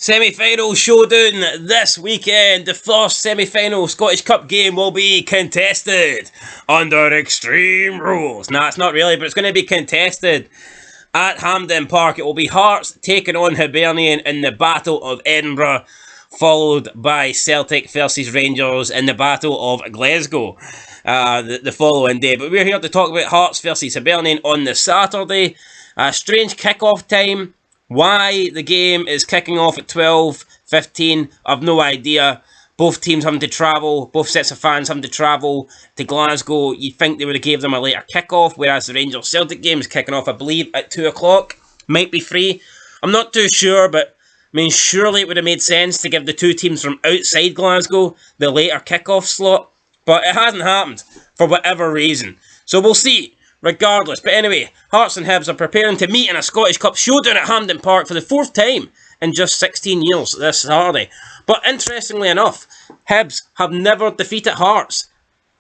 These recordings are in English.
Semi-final showdown this weekend. The first semi-final Scottish Cup game will be contested under extreme rules. Nah, it's not really, but it's going to be contested at HAMPDEN Park. It will be Hearts taking on Hibernian in the Battle of Edinburgh, followed by Celtic versus Rangers in the Battle of Glasgow the following day. But we're here to talk about Hearts versus Hibernian on the Saturday. Strange kick-off time. Why the game is kicking off at 12:15, I've no idea. Both teams having to travel, both sets of fans having to travel to Glasgow. You'd think they would have gave them a later kick-off, whereas the Rangers-Celtic game is kicking off, I believe, at 2 o'clock. Might be free. I'm not too sure, but I mean, surely it would have made sense to give the two teams from outside Glasgow the later kick-off slot, but it hasn't happened for whatever reason. So we'll see. Regardless, but anyway, Hearts and Hibs are preparing to meet in a Scottish Cup showdown at HAMPDEN Park for the 4th time in just 16 years this Saturday. But interestingly enough, Hibs have never defeated Hearts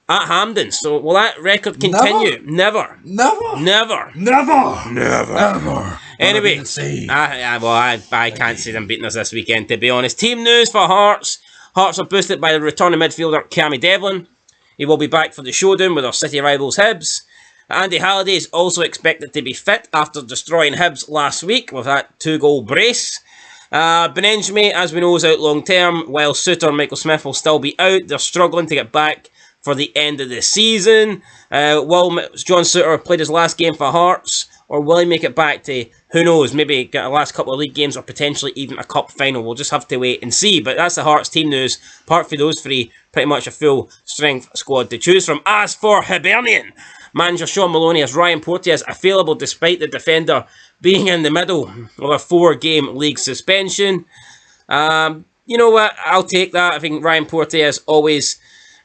at HAMPDEN. So will that record continue? Never. Anyway, I can't see them beating us this weekend, to be honest. Team news for Hearts. Hearts are boosted by the returning midfielder Cammy Devlin. He will be back for the showdown with our city rivals Hibs. Andy Halliday is also expected to be fit after destroying Hibs last week with that 2-goal brace. Benenjami, as we know, is out long term, while Suter and Michael Smith will still be out. They're struggling to get back for the end of the season. Will John Suter played his last game for Hearts, or will he make it back to, who knows, maybe get a last couple of league games or potentially even a cup final? We'll just have to wait and see. But that's the Hearts team news. Apart from those three, pretty much a full strength squad to choose from. As for Hibernian, manager Sean Maloney has Ryan Porteous available despite the defender being in the middle of a 4-game league suspension. You know what? I'll take that. I think Ryan Porteous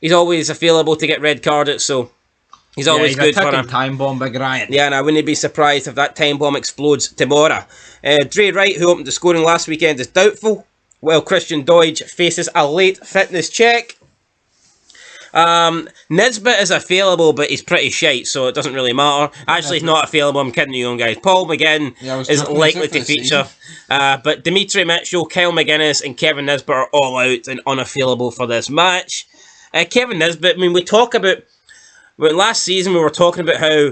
he's always available to get red carded, so he's always good for him. Time bomb, big Ryan. Yeah, and I wouldn't be surprised if that time bomb explodes tomorrow. Dre Wright, who opened the scoring last weekend, is doubtful, while Christian Doidge faces a late fitness check. Nisbet is available, but he's pretty shite, so it doesn't really matter. Actually, he's not available. I'm kidding you, guys. Paul McGinn is likely to feature. But Dimitri Mitchell, Kyle McGuinness, and Kevin Nisbet are all out and unavailable for this match. Kevin Nisbet, I mean, last season we were talking about how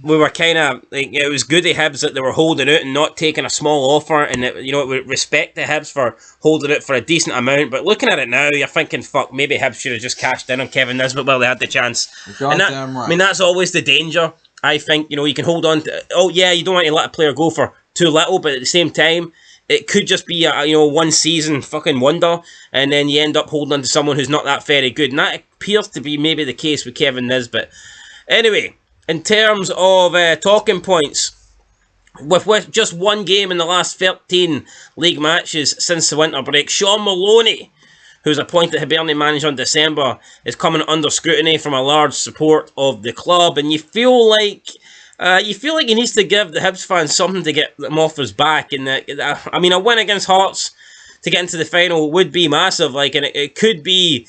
we were kind of like, it was good to Hibs that they were holding out and not taking a small offer, and that, you know, it would respect the Hibs for holding it for a decent amount. But looking at it now, you're thinking, fuck, maybe Hibs should have just cashed in on Kevin Nisbet while they had the chance. Right. I mean, that's always the danger. I think, you know, you can hold on to, you don't want to let a player go for too little, but at the same time, it could just be a one season fucking wonder, and then you end up holding on to someone who's not that very good, and that appears to be maybe the case with Kevin Nisbet. Anyway, in terms of talking points, with just one game in the last 13 league matches since the winter break, Sean Maloney, who's appointed Hibernian manager in December, is coming under scrutiny from a large support of the club, and you feel like he needs to give the Hibs fans something to get them off his back. And I mean, a win against Hearts to get into the final would be massive. Like, and it could be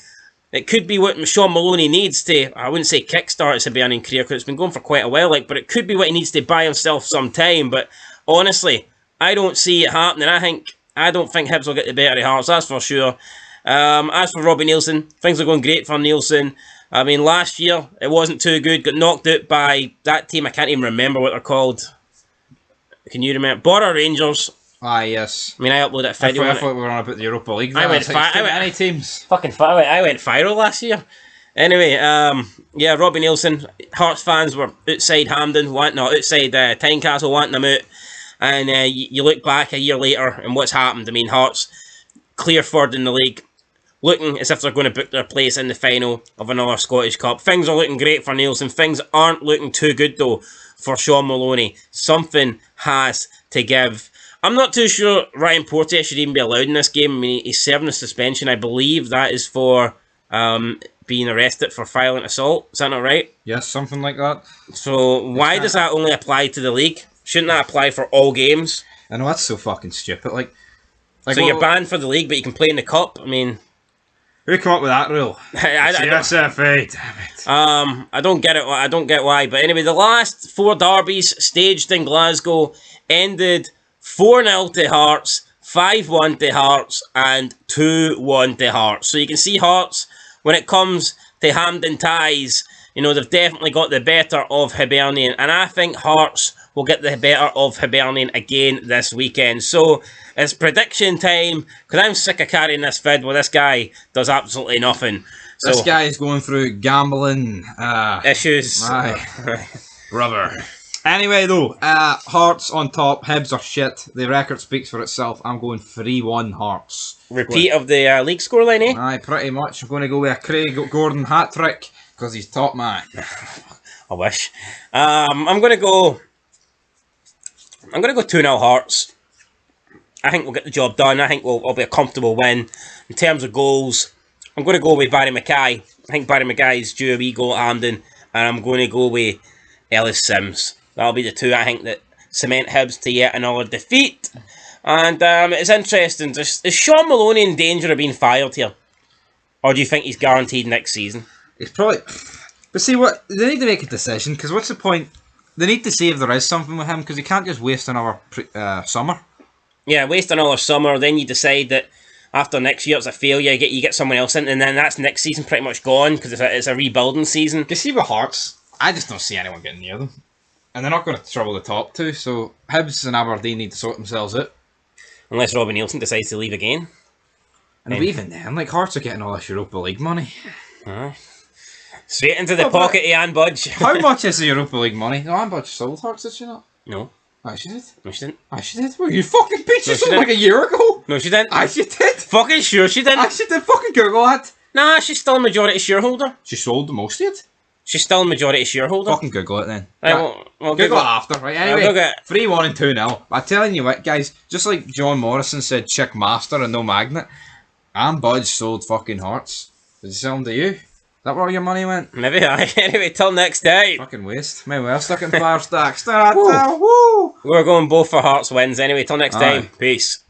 what Sean Maloney needs to, I wouldn't say kickstart his Hibernian career, because it's been going for quite a while, but it could be what he needs to buy himself some time. But honestly, I don't see it happening. I don't think Hibs will get the better of Hearts, that's for sure. As for Robbie Nielsen, things are going great for Nielsen. I mean, last year, it wasn't too good. Got knocked out by that team. I can't even remember what they're called. Can you remember? Borough Rangers. Ah, yes. I mean, I uploaded a video. I thought we were on about the Europa League. I went viral last year. Anyway, Robbie Nielsen. Hearts fans were outside HAMPDEN, outside Tynecastle, wanting them out. And you look back a year later and what's happened. I mean, Hearts clear third in the league, looking as if they're going to book their place in the final of another Scottish Cup. Things are looking great for Nielsen. Things aren't looking too good, though, for Sean Maloney. Something has to give. I'm not too sure Ryan Porteous should even be allowed in this game. I mean, he's serving a suspension. I believe that is for being arrested for violent assault. Is that not right? Yes, something like that. So why does that only apply to the league? Shouldn't that apply for all games? I know, that's so fucking stupid. Like so you're banned for the league, but you can play in the cup? I mean, who came up with that rule? CSFA, damn it. I don't get it. I don't get why. But anyway, the last 4 derbies staged in Glasgow ended 4-0 to Hearts, 5-1 to Hearts and 2-1 to Hearts. So you can see Hearts, when it comes to Hampden ties, you know, they've definitely got the better of Hibernian. And I think Hearts will get the better of Hibernian again this weekend. So it's prediction time, because I'm sick of carrying this vid where this guy does absolutely nothing. So, this guy is going through gambling issues. Rubber. Anyway, though, Hearts on top. Hibs are shit. The record speaks for itself. I'm going 3-1 Hearts. Repeat of the league scoreline, eh? Aye, pretty much. I'm going to go with a Craig Gordon hat-trick, because he's top man. I wish. I'm going to go 2-0 Hearts. I think we'll get the job done. I think it'll be a comfortable win. In terms of goals, I'm going to go with Barry Mackay. I think Barry Mackay is due a wee goal at Hampden. And I'm going to go with Ellis Sims. That'll be the two, I think, that cement Hibs to yet another defeat. And it's interesting. Is Sean Maloney in danger of being fired here? Or do you think he's guaranteed next season? He's probably... But see, what they need to make a decision, because what's the point? They need to see if there is something with him, because he can't just waste another summer. Yeah, waste another summer, then you decide that after next year it's a failure, you get someone else in, and then that's next season pretty much gone, because it's a rebuilding season. You see with Hearts, I just don't see anyone getting near them. And they're not going to trouble the top two, so Hibs and Aberdeen need to sort themselves out. Unless Robbie Nielsen decides to leave again. And even then, like, Hearts are getting all this Europa League money. Straight into the pocket of EDINBURGH. How much is the Europa League money? No, EDINBURGH sold Hearts, did she not? No. Aye, she did. No, she didn't. Aye, she did. Well, you fucking bitch, she sold like a year ago. No, she didn't. Aye, she did. Fucking sure she didn't. Aye, she did. Fucking Google that. Nah, she's still a majority shareholder. She sold the most of it. She's still a majority shareholder. Fucking Google it then. Right, well, Google it after. Right, anyway, 3-1 and 2-0. I'm telling you what, guys, just like John Morrison said, chick master and no magnet, EDINBURGH sold fucking Hearts. Did it sell them to you? Is that where your money went? Maybe. Anyway, till next time. Fucking waste. May well stuck in flower stacks. We're going both for Hearts wins. Anyway, till next time. Peace.